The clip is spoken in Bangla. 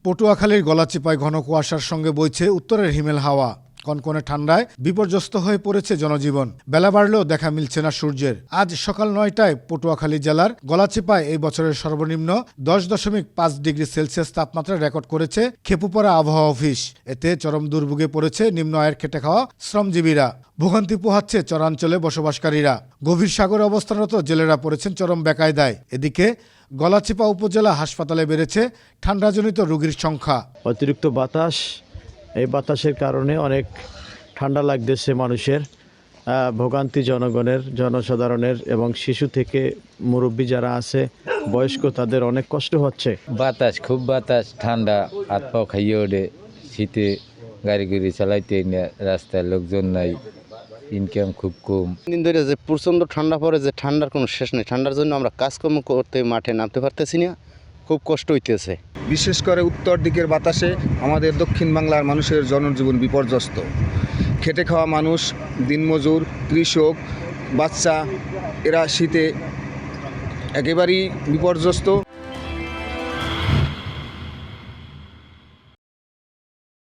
পটুয়াখালীর গলাচিপায় ঘন কুয়াশার সঙ্গে বইছে উত্তরের হিমেল হাওয়া। কনকনে ঠান্ডায় বিপর্যস্ত হয়ে পড়েছে জনজীবন। বেলা বাড়লেও দেখা মিলছে না সূর্যের। আজ সকাল ৯টায় পটুয়াখালী জেলার গলাচিপায় এই বছরের সর্বনিম্ন 10.5 ডিগ্রি সেলসিয়াস তাপমাত্রা রেকর্ড করেছে খেপুপাড়া আবহাওয়া অফিস। এতে চরম দুর্ভোগে পড়েছে নিম্ন আয়ের খেটে খাওয়া শ্রমজীবীরা। ভোগান্তি পোহাচ্ছে চরাঞ্চলে বসবাসকারীরা। গভীর সাগরে অবস্থানরত জেলেরা পড়েছেন চরম বেকায়দায়। এদিকে গলাচিপা উপজেলা হাসপাতালে বেড়েছে ঠান্ডাজনিত রোগীর সংখ্যা। অতিরিক্ত বাতাস, এই বাতাসের কারণে অনেক ঠান্ডা লাগতেছে মানুষের। ভোগান্তি জনগণের, জনসাধারণের এবং শিশু থেকে মুরব্বী যারা আছে বয়স্ক তাদের অনেক কষ্ট হচ্ছে। বাতাস, খুব বাতাস, ঠান্ডা, হাত পাও খাইয়ে ওঠে। শীতে গাড়ি চালাইতে রাস্তায় লোকজন নাই, ইনকাম খুব কম। দিন ধরে যে প্রচণ্ড ঠান্ডা পড়ে, যে ঠান্ডার কোনো শেষ নেই। ঠান্ডার জন্য আমরা কাজকর্ম করতে মাঠে নামতে পারতেছি না, খুব কষ্ট হইতেছে। বিশেষ করে উত্তর দিকের বাতাসে আমাদের দক্ষিণ বাংলার মানুষের জনজীবন বিপর্যস্ত। খেটে খাওয়া মানুষ, দিনমজুর, কৃষক, বাচ্চা, এরা শীতে একেবারেই বিপর্যস্ত।